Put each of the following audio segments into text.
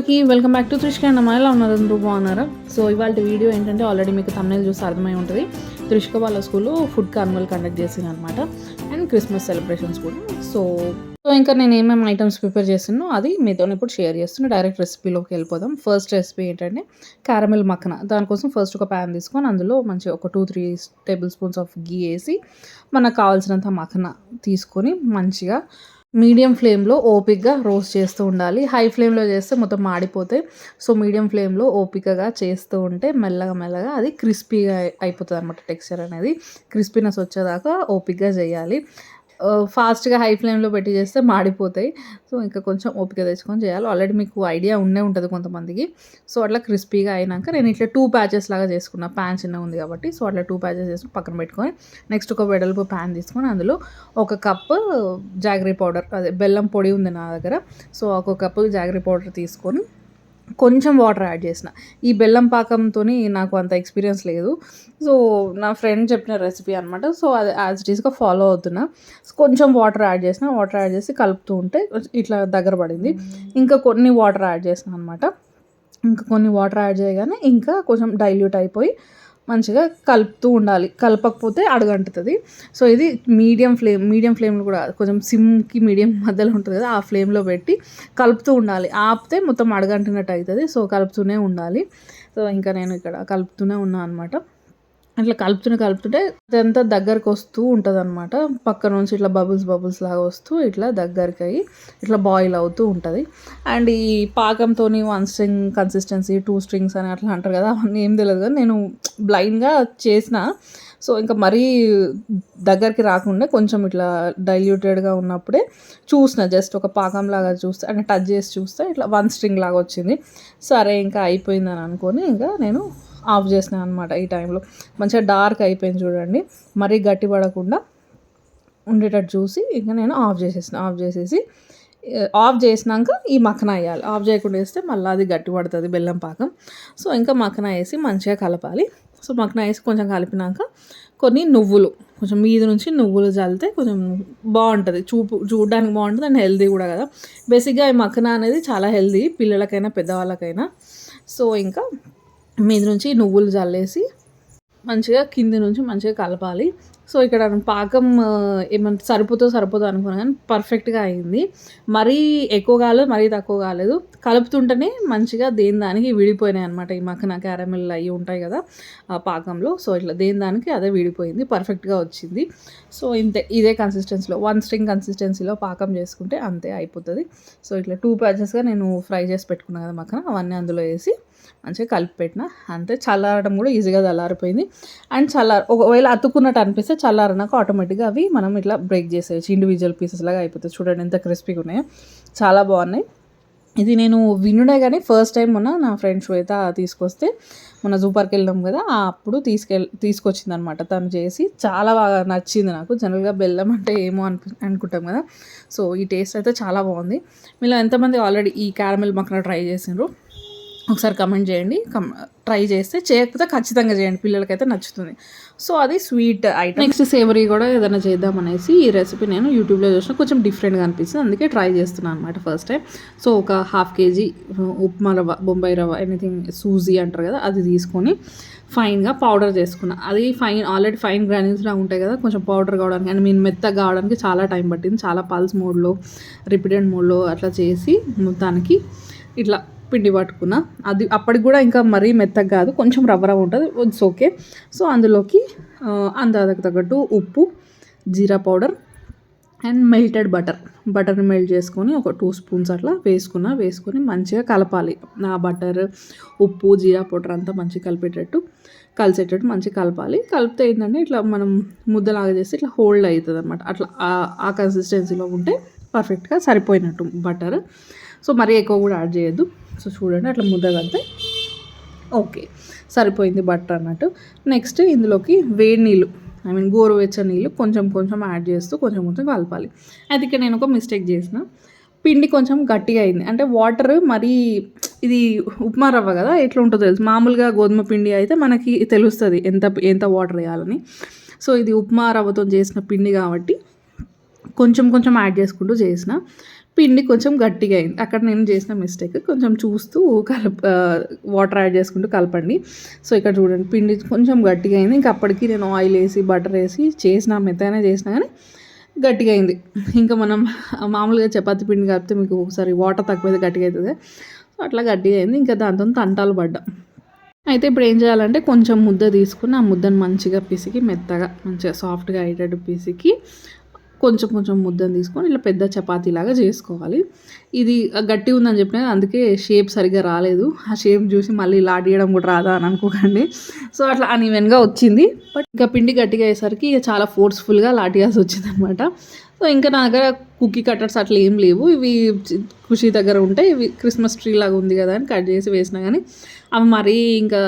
అందరికీ welcome back to Trishka and అమ్మాయిలా ఉన్నారు, అందరూ బాగున్నారా? సో ఇవాళ వీడియో ఏంటంటే ఆల్రెడీ మీకు thumbnail చూసి అర్థమై ఉంటుంది. త్రిష్క వాళ్ళ స్కూల్లో ఫుడ్ కార్నివల్ కండక్ట్ చేసింది అనమాట, అండ్ క్రిస్మస్ సెలబ్రేషన్స్ కూడా. సో ఇంకా నేను ఏమేమి ఐటమ్స్ ప్రిపేర్ చేస్తున్నానో అది మీతో ఇప్పుడు షేర్ చేస్తున్నాను. డైరెక్ట్ రెసిపీలోకి వెళ్ళిపోదాం. ఫస్ట్ రెసిపీ ఏంటంటే క్యారమెల్ మక్కన. దానికోసం ఫస్ట్ ఒక ప్యాన్ తీసుకొని అందులో మంచి ఒక 2-3 టేబుల్ స్పూన్స్ ఆఫ్ గీ వేసి మనకు కావాల్సినంత మక్కన తీసుకొని మంచిగా మీడియం ఫ్లేమ్లో ఓపిక్గా రోస్ట్ చేస్తూ ఉండాలి. హై ఫ్లేమ్లో చేస్తే మొత్తం మాడిపోతాయి. సో మీడియం ఫ్లేమ్లో ఓపికగా చేస్తూ ఉంటే మెల్లగా అది క్రిస్పీగా అయిపోతుంది అనమాట. టెక్స్చర్ అనేది క్రిస్పీనెస్ వచ్చేదాకా ఓపిక్గా చేయాలి. ఫాస్ట్గా హై ఫ్లేమ్లో పెట్టి చేస్తే మాడిపోతాయి. సో ఇంకా కొంచెం ఓపిక తెచ్చుకొని చేయాలి. ఆల్రెడీ మీకు ఐడియా ఉండే ఉంటుంది కొంతమందికి. సో అట్లా క్రిస్పీగా అయినాక నేను ఇట్లా 2 ప్యాచెస్ లాగా చేసుకున్నా. ప్యాన్ చిన్నగా ఉంది కాబట్టి సో అట్లా 2 ప్యాచెస్ చేసుకుని పక్కన పెట్టుకొని నెక్స్ట్ ఒక వెడల్పు ప్యాన్ తీసుకొని అందులో 1 కప్పు జాగరీ పౌడర్, అదే బెల్లం పొడి ఉంది నా దగ్గర. సో 1 కప్పు జాగరీ పౌడర్ తీసుకొని కొంచెం వాటర్ యాడ్ చేసిన. ఈ బెల్లం పాకంతో నాకు అంత ఎక్స్పీరియన్స్ లేదు. సో నా ఫ్రెండ్ చెప్పిన రెసిపీ అనమాట. సో అది యాజ్ ఇట్ ఈస్గా ఫాలో అవుతున్నా. కొంచెం వాటర్ యాడ్ చేసిన. వాటర్ యాడ్ చేసి కలుపుతూ ఉంటే ఇట్లా దగ్గర పడింది. ఇంకా కొన్ని వాటర్ యాడ్ చేసిన అనమాట. ఇంకా కొన్ని వాటర్ యాడ్ చేయగానే ఇంకా కొంచెం డైల్యూట్ అయిపోయి మంచిగా కలుపుతూ ఉండాలి. కలపకపోతే అడుగంటుతుంది. సో ఇది మీడియం ఫ్లేమ్లో కూడా కొంచెం సిమ్కి మీడియం మధ్యలో ఉంటుంది కదా, ఆ ఫ్లేమ్లో పెట్టి కలుపుతూ ఉండాలి. ఆపితే మొత్తం అడుగంటున్నట్టు అవుతుంది. సో కలుపుతూనే ఉండాలి. సో ఇంకా నేను ఇక్కడ కలుపుతూనే ఉన్నాను అనమాట. అట్లా కలుపుతుంటే అదంతా దగ్గరకు వస్తూ ఉంటుంది అనమాట. పక్క నుంచి ఇట్లా బబుల్స్ లాగా వస్తూ ఇట్లా దగ్గరికి అయ్యి ఇట్లా బాయిల్ అవుతూ ఉంటుంది. అండ్ ఈ పాకంతో 1 స్ట్రింగ్ కన్సిస్టెన్సీ, 2 స్ట్రింగ్స్ అని అట్లా అంటారు కదా, అవన్నీ ఏం తెలియదు కానీ నేను బ్లైండ్గా చేసిన. సో ఇంకా మరీ దగ్గరికి రాకుండా కొంచెం ఇట్లా డైల్యూటెడ్గా ఉన్నప్పుడే చూసిన, జస్ట్ ఒక పాకంలాగా చూస్తే అంటే టచ్ చేసి చూస్తే ఇట్లా 1 స్ట్రింగ్ లాగా వచ్చింది. సరే ఇంకా అయిపోయిందని అనుకొని ఇంకా నేను ఆఫ్ చేసినా అనమాట. ఈ టైంలో మంచిగా డార్క్ అయిపోయింది చూడండి. మరీ గట్టి పడకుండా ఉండేటట్టు చూసి ఇంకా నేను ఆఫ్ చేసేసి ఆఫ్ చేసినాక ఈ మక్కన వేయాలి. ఆఫ్ చేయకుండా వేస్తే మళ్ళీ అది గట్టి పడుతుంది బెల్లం పాకం. సో ఇంకా మక్కన వేసి మంచిగా కలపాలి. సో మక్కన వేసి కొంచెం కలిపినాక కొన్ని నువ్వులు, కొంచెం మీద నుంచి నువ్వులు చల్లితే కొంచెం బాగుంటుంది, చూడడానికి బాగుంటుంది అండ్ హెల్దీ కూడా కదా. బేసిక్గా ఈ మక్కన అనేది చాలా హెల్దీ, పిల్లలకైనా పెద్దవాళ్ళకైనా. సో ఇంకా మీద నుంచి నువ్వులు చల్లేసి మంచిగా కింది నుంచి మంచిగా కలపాలి. సో ఇక్కడ పాకం ఏమంటే సరిపోదు అనుకున్నాను కానీ పర్ఫెక్ట్గా అయింది. మరీ ఎక్కువ కాలేదు, మరీ తక్కువ కాలేదు. కలుపుతుంటేనే మంచిగా దానికి విడిపోయినాయి అనమాట. ఈ మక్కన క్యారమెల్ అవి ఉంటాయి కదా ఆ పాకంలో. సో ఇట్లా దానికి అదే విడిపోయింది, పర్ఫెక్ట్గా వచ్చింది. సో ఇదే కన్సిస్టెన్సీలో 1 స్ట్రింగ్ కన్సిస్టెన్సీలో పాకం చేసుకుంటే అంతే అయిపోతుంది. సో ఇట్లా 2 ప్యాచెస్గా నేను ఫ్రై చేసి పెట్టుకున్నాను కదా మక్కన, అవన్నీ అందులో వేసి మంచిగా కలిపి పెట్టిన. అంతే. చల్లారడం కూడా ఈజీగా చల్లారిపోయింది. అండ్ ఒకవేళ అతుక్కున్నట్టు అనిపిస్తే చల్లారినాక ఆటోమేటిక్గా అవి మనం ఇట్లా బ్రేక్ చేసేయచ్చు, ఇండివిజువల్ పీసెస్ లాగా అయిపోతుంది. చూడండి ఎంత క్రిస్పీగా ఉన్నాయో, చాలా బాగున్నాయి. ఇది నేను వినుడే కానీ ఫస్ట్ టైం మొన్న నా ఫ్రెండ్ శ్వేత తీసుకొస్తే, మొన్న జూ పార్క్ వెళ్ళాం కదా అప్పుడు తీసుకొచ్చింది అనమాట. తను చేసి చాలా బాగా నచ్చింది నాకు. జనరల్గా బెల్లం అంటే ఏమో అనుకుంటాం కదా. సో ఈ టేస్ట్ అయితే చాలా బాగుంది. మీలో ఎంతమంది ఆల్రెడీ ఈ క్యారమెల్ మక్కన ట్రై చేసిండ్రు ఒకసారి కమెంట్ చేయండి. ట్రై చేస్తే, చేయకపోతే ఖచ్చితంగా చేయండి, పిల్లలకైతే నచ్చుతుంది. సో అది స్వీట్ ఐటమ్. నెక్స్ట్ సేవరీ కూడా ఏదైనా చేద్దామనేసి ఈ రెసిపీ నేను యూట్యూబ్లో చూసిన, కొంచెం డిఫరెంట్గా అనిపిస్తుంది, అందుకే ట్రై చేస్తున్నాను అనమాట ఫస్ట్ టైం. సో ఒక 1/2 kg ఉప్మా రవ్వ, బొంబాయి రవ్వ, ఎనీథింగ్ సూజీ అంటారు కదా, అది తీసుకొని ఫైన్గా పౌడర్ చేసుకున్నా. అది ఆల్రెడీ ఫైన్ గ్రాన్యూల్స్లా ఉంటాయి కదా, కొంచెం పౌడర్ కావడానికి అండ్ మీరు మెత్తగా కావడానికి చాలా టైం పట్టింది. చాలా పల్స్ మోడ్లో, రిపీటెడ్ మోడ్లో అట్లా చేసి మొత్తానికి ఇట్లా పిండి పట్టుకున్నా. అది అప్పటికి కూడా ఇంకా మరీ మెత్తగా కాదు, కొంచెం రవ్వ ఉంటుంది, ఇట్స్ ఓకే. సో అందులోకి అందాజకు తగ్గట్టు ఉప్పు, జీరా పౌడర్ అండ్ మెల్టెడ్ బటర్ని మెల్ట్ చేసుకొని ఒక 2 స్పూన్స్ అట్లా వేసుకొని మంచిగా కలపాలి. ఆ బటర్, ఉప్పు, జీరా పౌడర్ అంతా మంచిగా కలిసేటట్టు మంచిగా కలపాలి. కలిపితే ఏంటంటే ఇట్లా మనం ముద్దలాగా చేస్తే ఇట్లా హోల్డ్ అవుతుంది అనమాట. అట్లా ఆ కన్సిస్టెన్సీలో ఉంటే పర్ఫెక్ట్గా సరిపోయినట్టు బటర్. సో మరీ ఎక్కువ కూడా యాడ్ చేయొద్దు. సో చూడండి అట్లా ముద్ద కలిపితే ఓకే, సరిపోయింది బటర్ అన్నట్టు. నెక్స్ట్ ఇందులోకి వేడి నీళ్ళు, గోరువెచ్చని నీళ్ళు కొంచెం యాడ్ చేస్తూ కొంచెం కలపాలి. అయితే ఇక్కడ నేను ఒక మిస్టేక్ చేసిన, పిండి కొంచెం గట్టిగా అయింది. అంటే వాటర్ మరీ, ఇది ఉప్మా రవ్వ కదా ఎట్లా ఉంటుందో తెలుసు. మామూలుగా గోధుమ పిండి అయితే మనకి తెలుస్తుంది ఎంత వాటర్ వేయాలని. సో ఇది ఉప్మా రవ్వతో చేసిన పిండి కాబట్టి కొంచెం యాడ్ చేసుకుంటూ చేసిన. పిండి కొంచెం గట్టిగా అయింది. అక్కడ నేను చేసిన మిస్టేక్. కొంచెం చూస్తూ వాటర్ యాడ్ చేసుకుంటూ కలపండి. సో ఇక్కడ చూడండి పిండి కొంచెం గట్టిగా అయింది. ఇంక అప్పటికి నేను ఆయిల్ వేసి బటర్ వేసి మెత్తగానే చేసినా కానీ గట్టిగా అయింది. ఇంకా మనం మామూలుగా చపాతీ పిండి కలిపితే మీకు ఒకసారి వాటర్ తక్కువైతే గట్టిగా అవుతుంది. సో అట్లా గట్టిగా అయింది. ఇంకా దాంతో తంటాలు పడ్డా. అయితే ఇప్పుడు ఏం చేయాలంటే కొంచెం ముద్ద తీసుకుని ఆ ముద్దను మంచిగా పిసికి మెత్తగా మంచిగా సాఫ్ట్గా అయ్యేటట్టు పిసికి కొంచెం కొంచెం ముద్దను తీసుకొని ఇలా పెద్ద చపాతీలాగా చేసుకోవాలి. ఇది గట్టిగా ఉందని చెప్పిన అందుకే షేప్ సరిగ్గా రాలేదు. ఆ షేప్ చూసి మళ్ళీ ఇలా ఆడియడం కూడా రాదా అని అనుకోకండి. సో అట్లా అన్ఈవెన్గా వచ్చింది. బట్ ఇంకా పిండి గట్టిగా అయ్యేసరికి ఇక చాలా ఫోర్స్ఫుల్గా లాటియాల్సి వచ్చింది అనమాట. సో ఇంకా నా దగ్గర కుకీ కట్టర్స్ అట్లా ఏం లేవు. ఇవి ఖుషి దగ్గర ఉంటాయి. ఇవి క్రిస్మస్ ట్రీ లాగా ఉంది కదా అని కట్ చేసి వేసినా కానీ అవి మరీ ఇంకా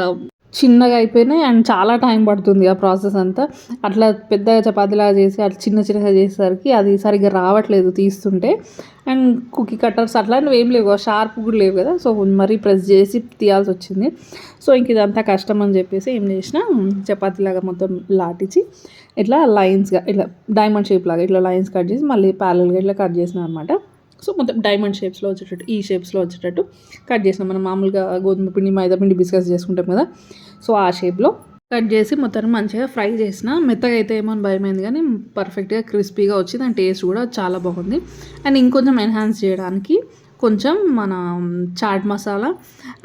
చిన్నగా అయిపోయినాయి అండ్ చాలా టైం పడుతుంది ఆ ప్రాసెస్ అంతా. అట్లా పెద్దగా చపాతీలాగా చేసి అట్లా చిన్నగా చేసేసరికి అది సరిగ్గా రావట్లేదు తీస్తుంటే. అండ్ కుకీ కట్టర్స్ అట్లాంటివి ఏం లేవు, షార్ప్ కూడా లేవు కదా. సో మరీ ప్రెస్ చేసి తీయాల్సి వచ్చింది. సో ఇంక ఇదంతా కష్టం అని చెప్పేసి ఏం చేసినా చపాతీలాగా మొత్తం లాటించి ఇట్లా లైన్స్గా ఇట్లా డైమండ్ షేప్ లాగా ఇట్లా లైన్స్ కట్ చేసి మళ్ళీ ప్యారల్గా ఇట్లా కట్ చేసిన అనమాట. సో మొత్తం డైమండ్ షేప్స్లో వచ్చేటట్టు ఈ షేప్స్లో వచ్చేటట్టు కట్ చేసినాం. మనం మామూలుగా గోధుమ పిండి మైదా పిండి బిస్కెట్స్ చేసుకుంటాం కదా. సో ఆ షేప్లో కట్ చేసి మొత్తం మంచిగా ఫ్రై చేసిన. మెత్తగా అయితే ఏమో అని భయమైంది కానీ పర్ఫెక్ట్గా క్రిస్పీగా వచ్చి దాని టేస్ట్ కూడా చాలా బాగుంది. అండ్ ఇంకొంచెం ఎన్హాన్స్ చేయడానికి కొంచెం మన చాట్ మసాలా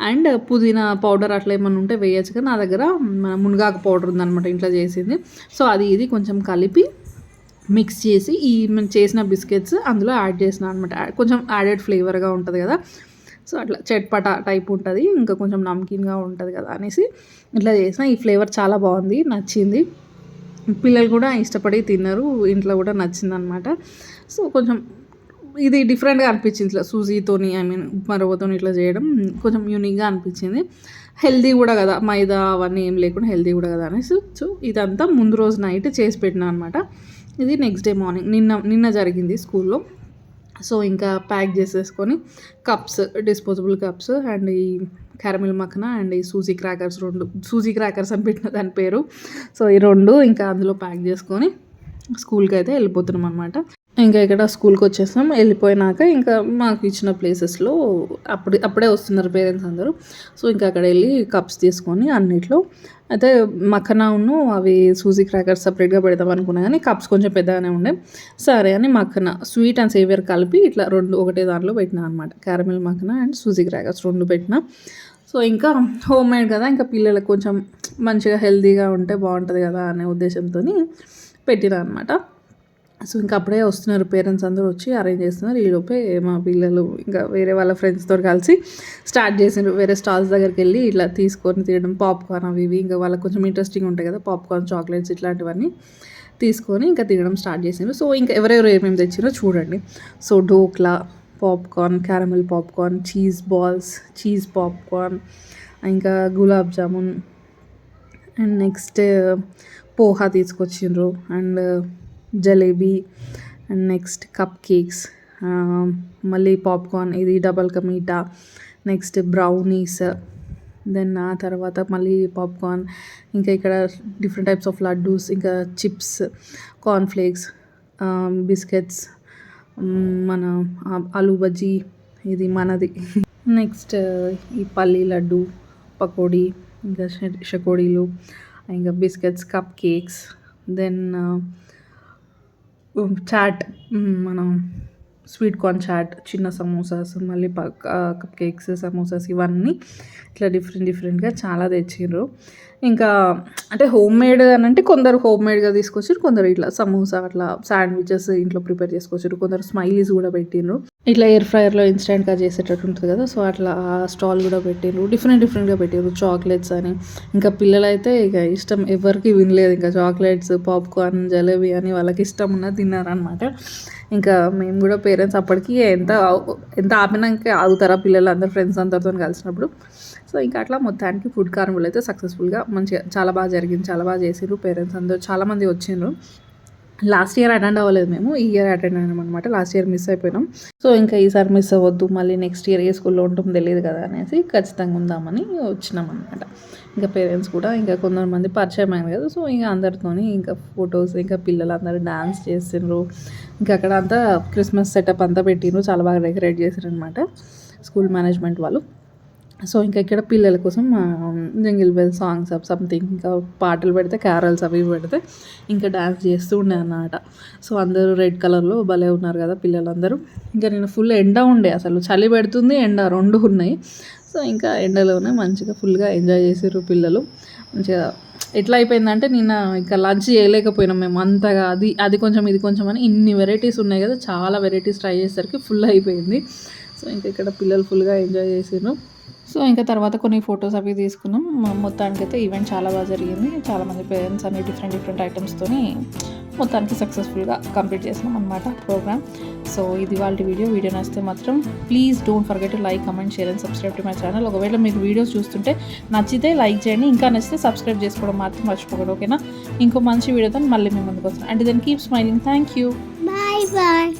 అండ్ పుదీనా పౌడర్ అట్లా ఏమైనా ఉంటే వేయచ్చు. కానీ నా దగ్గర మన మునగాకు పౌడర్ ఉందన్నమాట ఇంట్లో చేసింది. సో అది ఇది కొంచెం కలిపి మిక్స్ చేసి ఈ మనం చేసిన బిస్కెట్స్ అందులో యాడ్ చేసిన అనమాట. కొంచెం యాడెడ్ ఫ్లేవర్గా ఉంటుంది కదా. సో అట్లా చట్పటా టైప్ ఉంటుంది, ఇంకా కొంచెం నమ్కీన్గా ఉంటుంది కదా అనేసి ఇట్లా చేసిన. ఈ ఫ్లేవర్ చాలా బాగుంది, నచ్చింది. పిల్లలు కూడా ఇష్టపడి తిన్నారు, ఇంట్లో కూడా నచ్చింది అనమాట. సో కొంచెం ఇది డిఫరెంట్గా అనిపించింది. ఇట్లా సూజీతోని ఉప్మా రవ్వతో ఇట్లా చేయడం కొంచెం యూనిక్గా అనిపించింది. హెల్దీ కూడా కదా, మైదా అవన్నీ ఏం లేకుండా హెల్దీ కూడా కదా అనేసి. సో ఇదంతా ముందు రోజు నైట్ చేసి పెట్టినా అనమాట. ఇది నెక్స్ట్ డే మార్నింగ్ నిన్న జరిగింది స్కూల్లో. సో ఇంకా ప్యాక్ చేసేసుకొని కప్స్, డిస్పోజబుల్ కప్స్ అండ్ ఈ క్యారమిల్ మక్కన అండ్ ఈ సూజీ క్రాకర్స్, 2 సూజీ క్రాకర్స్ అని పెట్టిన దాని పేరు. సో ఈ 2 ఇంకా అందులో ప్యాక్ చేసుకొని స్కూల్కి అయితే వెళ్ళిపోతున్నాం అనమాట. ఇంకా ఇక్కడ స్కూల్కి వచ్చేసాం. వెళ్ళిపోయినాక ఇంకా మాకు ఇచ్చిన ప్లేసెస్లో అప్పుడే వస్తున్నారు పేరెంట్స్ అందరూ. సో ఇంకా అక్కడ వెళ్ళి కప్స్ తీసుకొని అన్నిట్లో అయితే మక్కనను అవి సూజీ క్రాకర్స్ సపరేట్గా పెడదాం అనుకున్నా కానీ కప్స్ కొంచెం పెద్దగానే ఉండే. సరే అని మక్కన స్వీట్ అండ్ సేవియర్ కలిపి ఇట్లా 2 ఒకటే దాంట్లో పెట్టినా అనమాట. Caramel makhana and suji crackers 2 పెట్టినా. సో ఇంకా హోమ్ మేడ్ కదా, ఇంకా పిల్లలకు కొంచెం మంచిగా హెల్తీగా ఉంటే బాగుంటుంది కదా అనే ఉద్దేశంతో పెట్టినా అనమాట. సో ఇంకా అప్పుడే వస్తున్నారు పేరెంట్స్ అందరూ వచ్చి అరేంజ్ చేస్తున్నారు. ఈలోపే మా పిల్లలు ఇంకా వేరే వాళ్ళ ఫ్రెండ్స్తో కలిసి స్టార్ట్ చేసినారు. వేరే స్టాల్స్ దగ్గరికి వెళ్ళి ఇట్లా తీసుకొని తినడం, పాప్కార్న్ అవి ఇవి ఇంకా వాళ్ళకి కొంచెం ఇంట్రెస్టింగ్ ఉంటాయి కదా, పాప్కార్న్, చాక్లెట్స్ ఇట్లాంటివన్నీ తీసుకొని ఇంకా తినడం స్టార్ట్ చేసినారు. సో ఇంకా ఎవరెవరు ఏమేమి తెచ్చినారో చూడండి. So dhokla, popcorn, caramel popcorn, cheese balls, cheese popcorn, ఇంకా గులాబ్ జామున్ అండ్ నెక్స్ట్ పోహా తీసుకొచ్చిండ్రు and jalebi and next cup cakes, మళ్ళీ పాప్కార్న్, ఇది double ka meetha, next brownies, then ఆ తర్వాత మళ్ళీ పాప్కార్న్, ఇంకా ఇక్కడ డిఫరెంట్ టైప్స్ ఆఫ్ లడ్డూస్, ఇంకా చిప్స్, కార్న్ఫ్లేక్స్, బిస్కెట్స్, మన ఆలూ బజ్జీ ఇది మనది. నెక్స్ట్ ఈ పల్లీ లడ్డు, పకోడీ, ఇంకా షకోడీలు, ఇంకా biscuits, cupcakes, then chaat, మనం స్వీట్ కార్న్ చాట్, చిన్న సమోసాస్, మళ్ళీ కప్ కేక్స్, సమోసాస్ ఇవన్నీ ఇట్లా డిఫరెంట్గా చాలా తెచ్చిండ్రు. ఇంకా అంటే హోమ్ మేడ్ అని అంటే కొందరు హోమ్ మేడ్గా తీసుకొచ్చారు, కొందరు ఇట్లా సమోసా అట్లా శాండ్విచెస్ ఇంట్లో ప్రిపేర్ చేసుకొచ్చారు, కొందరు స్మైలీస్ కూడా పెట్టిండ్రు. ఇట్లా ఎయిర్ ఫ్రైయర్లో ఇన్స్టెంట్గా చేసేటట్టు ఉంటుంది కదా. సో అట్లా స్టాల్ కూడా పెట్టిండ్రు, డిఫరెంట్గా పెట్టిండ్రు. చాక్లెట్స్ అని ఇంకా పిల్లలైతే ఇక ఇష్టం ఎవరికి వినలేదు, ఇంకా చాక్లెట్స్, పాప్కార్న్, జలేబీ అని వాళ్ళకి ఇష్టం ఉన్నది తిన్నారనమాట. ఇంకా మేము కూడా పేరెంట్స్ అప్పటికి ఎంత ఆపినాక ఆగుతారా పిల్లలు అందరు ఫ్రెండ్స్ అందరితో కలిసినప్పుడు. సో ఇంకా అట్లా మొత్తానికి ఫుడ్ కార్నివల్ అయితే సక్సెస్ఫుల్గా మంచిగా చాలా బాగా జరిగింది, చాలా బాగా చేసిండ్రు. పేరెంట్స్ అందరూ చాలామంది వచ్చిండ్రు. లాస్ట్ ఇయర్ అటెండ్ అవ్వలేదు మేము, ఈ ఇయర్ అటెండ్ అయినాం అనమాట. లాస్ట్ ఇయర్ మిస్ అయిపోయినాం. సో ఇంకా ఈసారి మిస్ అవ్వద్దు, మళ్ళీ నెక్స్ట్ ఇయర్ ఏ స్కూల్లో ఉంటుందో తెలియదు కదా అనేసి ఖచ్చితంగా ఉందామని వచ్చినాం అనమాట. ఇంకా పేరెంట్స్ కూడా ఇంకా కొంతమంది పరిచయం అయింది కదా, సో ఇంకా అందరితోని ఇంకా ఫొటోస్, ఇంకా పిల్లలు అందరూ డాన్స్ చేసిండ్రు. ఇంకా అక్కడ అంతా క్రిస్మస్ సెటప్ అంతా పెట్టిండ్రు, చాలా బాగా డెకరేట్ చేసారు అనమాట స్కూల్ మేనేజ్మెంట్ వాళ్ళు. సో ఇంకా ఇక్కడ పిల్లల కోసం jingle bell songs up something, ఇంకా పాటలు పెడితే క్యారల్స్ అవి పెడితే ఇంకా డ్యాన్స్ చేస్తూ ఉండే అన్నమాట. సో అందరూ రెడ్ కలర్లో భలే ఉన్నారు కదా పిల్లలందరూ. ఇంకా నేను ఫుల్ ఎండ ఉండే, అసలు చలి పెడుతుంది ఎండ రెండు ఉన్నాయి. సో ఇంకా ఎండలోనే మంచిగా ఫుల్గా ఎంజాయ్ చేసారు పిల్లలు. మంచిగా ఎట్లా అయిపోయిందంటే నిన్న ఇంకా లంచ్ చేయలేకపోయినాం మేము అంతగా, అది కొంచెం ఇది కొంచెం అని ఇన్ని వెరైటీస్ ఉన్నాయి కదా, చాలా వెరైటీస్ ట్రై చేసేసరికి ఫుల్ అయిపోయింది. సో ఇంకా ఇక్కడ పిల్లలు ఫుల్గా ఎంజాయ్ చేసారు. సో ఇంకా తర్వాత కొన్ని ఫొటోస్ అవి తీసుకున్నాం. మొత్తానికైతే ఈవెంట్ చాలా బాగా జరిగింది. చాలామంది పేరెంట్స్ అన్ని డిఫరెంట్ ఐటమ్స్తోని మొత్తానికి సక్సెస్ఫుల్గా కంప్లీట్ చేసినాం అనమాట ప్రోగ్రామ్. సో ఇది వాళ్ళ వీడియో నచ్చితే మాత్రం please don't forget to like, comment, share and subscribe to my channel. ఒకవేళ మీకు వీడియోస్ చూస్తుంటే నచ్చితే లైక్ చేయండి, ఇంకా నచ్చితే సబ్స్క్రైబ్ చేసుకోవడం మాత్రం మర్చిపోకూడదు, ఓకేనా? ఇంకో మంచి వీడియోతో మళ్ళీ మేము ముందుకు వస్తాం. And then keep smiling. Thank you. Bye bye.